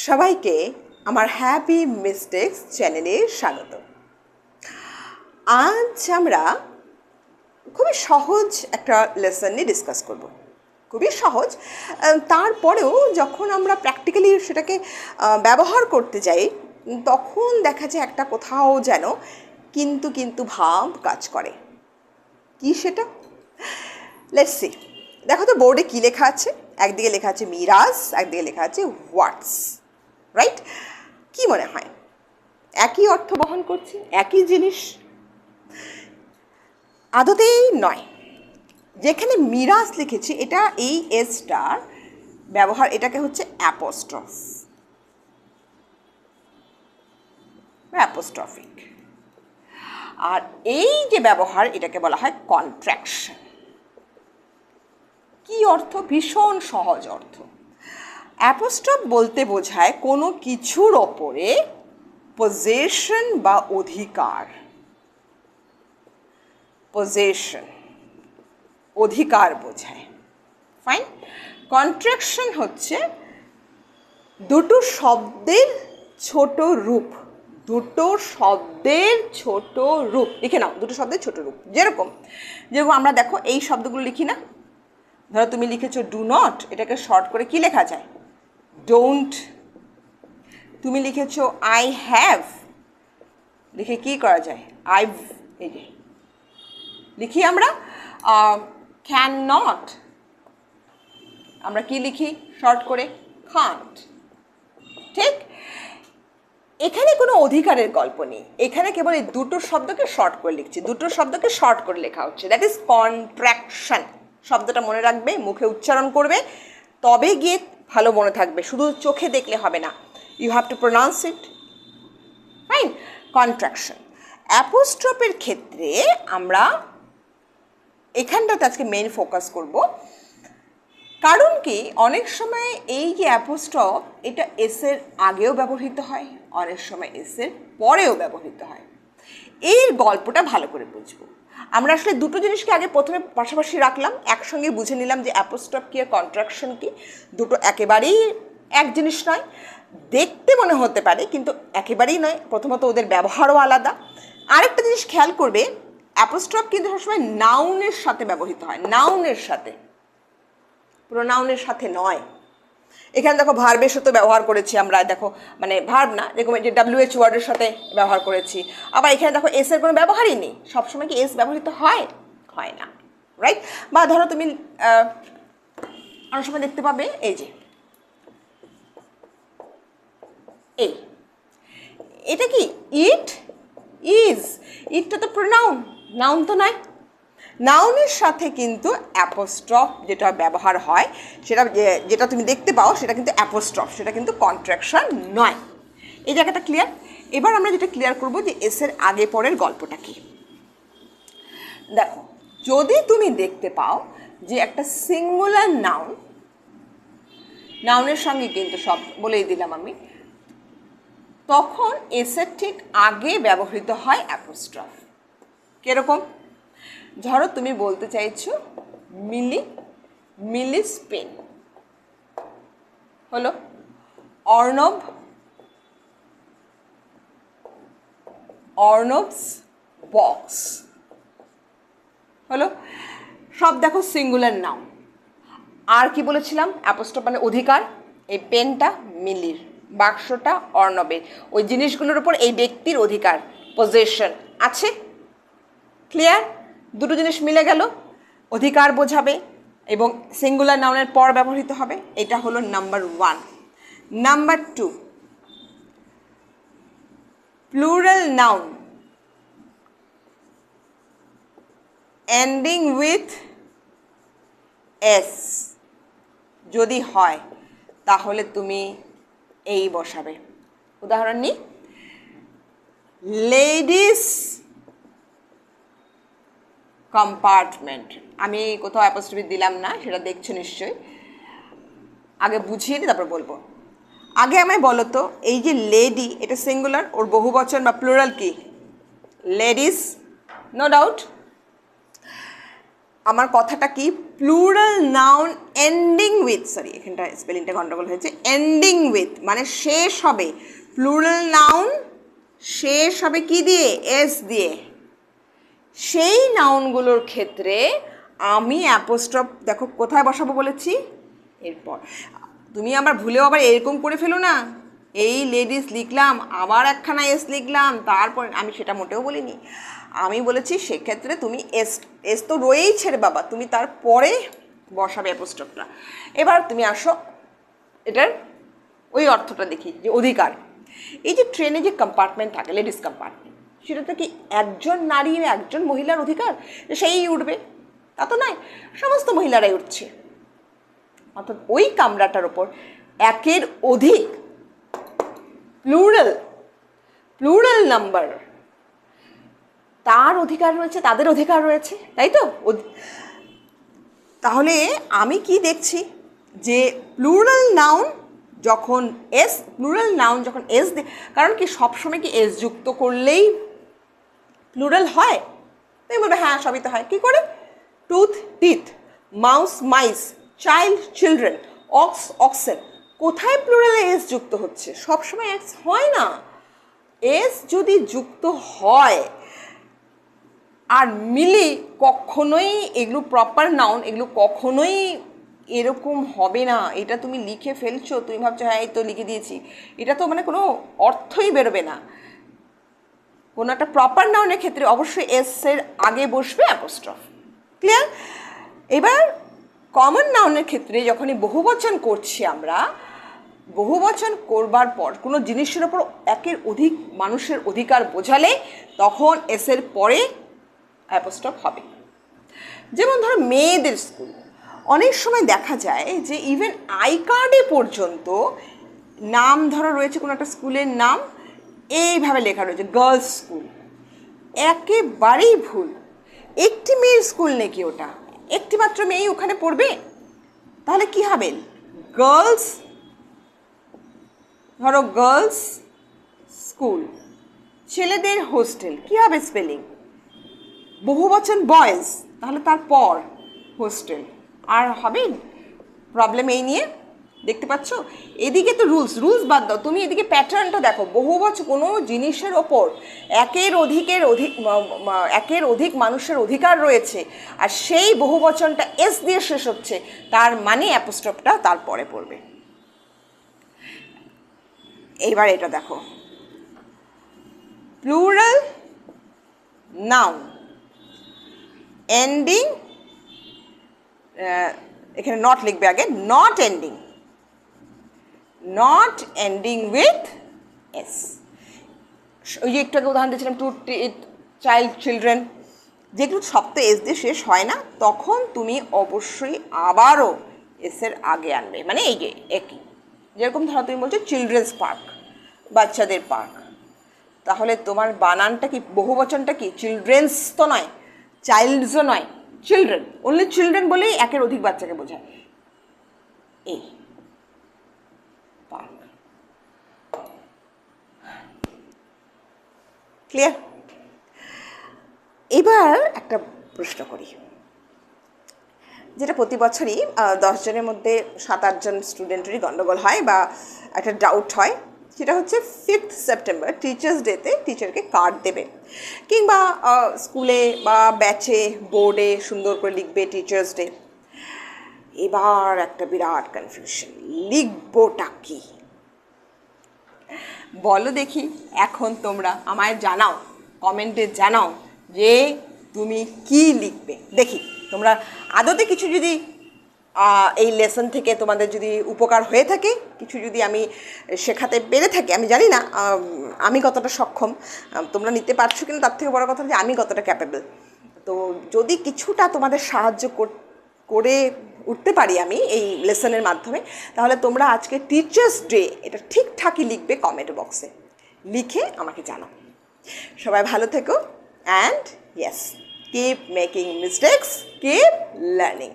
সবাইকে আমার happy mistakes চ্যানেলে স্বাগত। আজ আমরা খুবই সহজ একটা লেসন নিয়ে ডিসকাস করব। খুবই সহজ, তারপরেও যখন আমরা প্র্যাকটিক্যালি সেটাকে ব্যবহার করতে যাই তখন দেখা যায় একটা কোথাও যেন কিন্তু ভাব কাজ করে। কি সেটা? Let's see. দেখো তো বোর্ডে কী লেখা আছে। একদিকে লেখা আছে মিরাজ, একদিকে লেখা আছে হোয়াটস, রাইট? কি মনে হয় একই অর্থ বহন করছে, একই জিনিস? আদতেই নয়। যেখানে মিরাজ লিখেছি এটা এই এসটার ব্যবহার, এটাকে হচ্ছে অ্যাপোস্ট্রফ, অ্যাপোস্ট্রফিক। আর এই যে ব্যবহার এটাকে বলা হয় কন্ট্রাকশন। কি অর্থ? ভীষণ সহজ অর্থ। অ্যাপোস্ট্রফ বলতে বোঝায় কোনো কিছুর ওপরে পজেশন বা অধিকার। পজেশন, অধিকার বোঝায়। ফাইন। কন্ট্রাকশন হচ্ছে দুটো শব্দের ছোট রূপ। দুটো শব্দের ছোট রূপ লিখে নাও, দুটো শব্দের ছোট রূপ। যেরকম আমরা দেখো এই শব্দগুলো লিখি না। ধরো তুমি লিখেছো ডু নট, এটাকে শর্ট করে কি লেখা যায়? ডোন্ট। তুমি লিখেছো আই হ্যাভ, লিখে কি করা যায়? আইভ। এই যে লিখি আমরা ক্যান নট, আমরা কি লিখি শর্ট করে? কান্ট। ঠিক? এখানে কোনো অধিকারের গল্প নেই, এখানে কেবল এই দুটো শব্দকে শর্ট করে লিখছি, দুটো শব্দকে শর্ট করে লেখা হচ্ছে। That is contraction. শব্দটা মনে রাখবে, মুখে উচ্চারণ করবে, তবে গিয়ে ভালো মনে থাকবে। শুধু চোখে দেখলে হবে না, you have to pronounce it. Fine. Contraction. অ্যাপোস্ট্রফের ক্ষেত্রে আমরা এখানটাতে আজকে মেইন ফোকাস করব। কারণ কি, অনেক সময় এই যে অ্যাপোস্ট্রফ এটা এসের আগেও ব্যবহৃত হয়, অনেক সময় এসের পরেও ব্যবহৃত হয়। এর গল্পটা ভালো করে বুঝবো। আমরা আসলে দুটো জিনিসকে আগে প্রথমে পাশাপাশি রাখলাম, একসঙ্গে বুঝে নিলাম যে অ্যাপোস্ট্রফ কি আর কন্ট্রাকশন কি। দুটো একেবারেই এক জিনিস নয়, দেখতে মনে হতে পারে কিন্তু একেবারেই নয়। প্রথমত ওদের ব্যবহারও আলাদা। আরেকটা জিনিস খেয়াল করবে, অ্যাপোস্ট্রফ কিন্তু সবসময় নাউনের সাথে ব্যবহৃত হয়, নাউনের সাথে, প্রোনাউনের সাথে নয়। এখানে দেখো ভার্বের সাথে ব্যবহার করেছি আমরা, দেখো মানে ভার্ব না, দেখো যে WH ওয়ার্ডের সাথে ব্যবহার করেছি। আবার এখানে দেখো এসের কোনো ব্যবহারই নেই। সবসময় কি এস ব্যবহৃত হয়? হয় না, রাইট? বা ধরো তুমি অনেক সময় দেখতে পাবে এই যে এই, এটা কি? It is. ইটটা তো প্রোনাউন, নাউন তো নয়। নাউনের সাথে কিন্তু অ্যাপোস্ট্রফ যেটা ব্যবহার হয়, সেটা যেটা তুমি দেখতে পাও সেটা কিন্তু অ্যাপোস্ট্রফ, সেটা কিন্তু কন্ট্রাকশন নয়। এই জায়গাটা ক্লিয়ার? এবার আমরা যেটা ক্লিয়ার করব যে এসের আগে পরের গল্পটা কি। দেখো, যদি তুমি দেখতে পাও যে একটা সিঙ্গুলার নাউন, নাউনের সঙ্গে কিন্তু সব বলেই দিলাম আমি, তখন এসের ঠিক আগে ব্যবহৃত হয় অ্যাপোস্ট্রফ। কিরকম? ধরো তুমি বলতে চাইছো মিলিস পেন, হলো অর্ণবস বক্স, হলো। সব দেখো সিঙ্গুলার নাউন। আর কি বলেছিলাম? অ্যাপোস্ট্রফ মানে অধিকার। এই পেনটা মিলির, বাক্সটা অর্ণবের, ওই জিনিসগুলোর উপর এই ব্যক্তির অধিকার, পজেশন আছে। ক্লিয়ার? দুটো জিনিস মিলে গেল, অধিকার বোঝাবে এবং সিঙ্গুলার নাউনের পর ব্যবহৃত হবে। এটা হলো number 1। Number 2, plural noun ending with S যদি হয় তাহলে তুমি এই বসাবে। উদাহরণ নিই, লেডিস কম্পার্টমেন্ট। আমি কোথাও অ্যাপোস্ট্রফি দিলাম না, সেটা দেখছো নিশ্চয়ই। আগে বুঝিয়ে নিই তারপর বলবো। আগে আমায় বলো তো, এই যে লেডি এটা সিঙ্গুলার, ওর বহুবচন বা প্লুরাল কি? Ladies, no doubt. আমার কথাটা কি, plural noun ending with, sorry এখানটা স্পেলিংটা গন্ডগোল হয়েছে, এন্ডিং উইথ মানে শেষ হবে, প্লুরাল নাউন শেষ হবে কি দিয়ে, এস দিয়ে, সেই নাউনগুলোর ক্ষেত্রে আমি অ্যাপোস্ট্রফ দেখো কোথায় বসাবো বলেছি, এরপর। তুমি আবার ভুলেও আবার এরকম করে ফেলো না, এই লেডিস লিখলাম আবার একখানা এস লিখলাম, তারপর আমি সেটা মোটেও বলিনি। আমি বলেছি সেক্ষেত্রে তুমি এস, এস তো রয়েইছে রে বাবা, তুমি তারপরে বসাবে অ্যাপোস্ট্রফটা। এবার তুমি আসো এটার ওই অর্থটা দেখি, যে অধিকার। এই যে ট্রেনে যে কম্পার্টমেন্ট থাকে, লেডিস কম্পার্টমেন্ট, সেটাতে কি একজন নারী একজন মহিলার অধিকার সেই উঠবে? তা তো নয়, সমস্ত মহিলারাই উঠছে। অর্থাৎ ওই কামরাটার ওপর একের অধিক প্লুরাল নাম্বার তার অধিকার রয়েছে, তাদের অধিকার রয়েছে, তাই তো? তাহলে আমি কি দেখছি, যে প্লুরাল নাউন যখন এস কারণ কি সবসময় কি এস যুক্ত করলেই প্লুরাল হয়? তুমি বলবে হ্যাঁ সবই তো হয়। কী করে? Tooth teeth, mouse mice, child children, ox oxen, কোথায় প্লুরালে এস যুক্ত হচ্ছে? সবসময় এস হয় না। এস যদি যুক্ত হয় আর মিলি, কখনোই এগুলো প্রপার নাউন, এগুলো কখনোই এরকম হবে না। এটা তুমি লিখে ফেলছো, তুমি ভাবছো হ্যাঁ এই তো লিখে দিয়েছি, এটা তো মানে কোনো অর্থই বেরোবে না। কোনো একটা প্রপার নাউনের ক্ষেত্রে অবশ্যই এস এর আগে বসবে অ্যাপোস্ট্রফ। ক্লিয়ার? এবার কমন নাউনের ক্ষেত্রে যখনই বহুবচন করছি আমরা, বহুবচন করবার পর কোনো জিনিসের ওপর একের অধিক মানুষের অধিকার বোঝালে তখন এসের পরে অ্যাপোস্ট্রফ হবে। যেমন ধরো মেয়েদের স্কুল, অনেক সময় দেখা যায় যে ইভেন আই কার্ডে পর্যন্ত নাম ধরা রয়েছে, কোনো একটা স্কুলের নাম এইভাবে লেখা রয়েছে গার্লস স্কুল। একেবারেই ভুল। একটি মেয়ের স্কুল নাকি ওটা? একটি মাত্র মেয়েই ওখানে পড়বে? তাহলে কি হবে? গার্লস, ধরো গার্লস স্কুল, ছেলেদের হোস্টেল, কী হবে স্পেলিং? বহুবচন বয়েজ, তাহলে তারপর হোস্টেল, আর হবে প্রবলেম এই নিয়ে। দেখতে পাচ্ছ এদিকে তো রুলস বাদ দাও, তুমি এদিকে প্যাটার্নটা দেখো। বহুবচন কোনো জিনিসের ওপর একের অধিক মানুষের অধিকার রয়েছে, আর সেই বহুবচনটা এস দিয়ে শেষ হচ্ছে, তার মানে অ্যাপোস্ট্রফটা তারপরে পড়বে। এইবার এটা দেখো, প্লুরাল নাউন এন্ডিং, এখানে নট লিখবে আগে, নট এন্ডিং উইথ এস। ওই যে একটু আগে উদাহরণ দিয়েছিলাম, টু চাইল্ড চিলড্রেন, যেগুলো সব তো এস দিয়ে শেষ হয় না, তখন তুমি অবশ্যই আবারও এসের আগে আনবে। মানে এই যে একই, যেরকম ধরো তুমি বলছো চিলড্রেন্স পার্ক, বাচ্চাদের পার্ক, তাহলে তোমার বানানটা কি, বহুবচনটা কি? চিলড্রেন্স তো নয়, চাইল্ডসও নয়, চিলড্রেন, অনলি চিলড্রেন বলেই একের অধিক বাচ্চাকে বোঝায়। এই পার্ক। ক্লিয়ার? এবার একটা প্রশ্ন করি, যেটা প্রতি বছরই 10 জনের মধ্যে 7-8 জন স্টুডেন্টেরই গণ্ডগোল হয় বা একটা ডাউট হয়। সেটা হচ্ছে 5th সেপ্টেম্বর টিচার্স ডেতে টিচারকে কার্ড দেবে, কিংবা স্কুলে বা ব্যাচে বোর্ডে সুন্দর করে লিখবে টিচার্স ডে। এবার একটা বিরাট কনফিউশন, লিখবোটা কি? বলো দেখি, এখন তোমরা আমায় জানাও, কমেন্টে জানাও যে তুমি কি লিখবে। দেখি তোমরা আদতে কিছু যদি এই লেসন থেকে তোমাদের যদি উপকার হয়ে থাকে, কিছু যদি আমি শেখাতে পেরে থাকি, আমি জানি না আমি কতটা সক্ষম, তোমরা নিতে পারছো কিনা তার থেকে বড় কথা যে আমি কতটা ক্যাপেবল। তো যদি কিছুটা তোমাদের সাহায্য করে উঠতে পারি আমি এই লেসনের মাধ্যমে, তাহলে তোমরা আজকে টিচার্স ডে এটা ঠিকঠাকই লিখবে কমেন্ট বক্সে, লিখে আমাকে জানাও। সবাই ভালো থেকো, and yes, keep making mistakes, keep learning.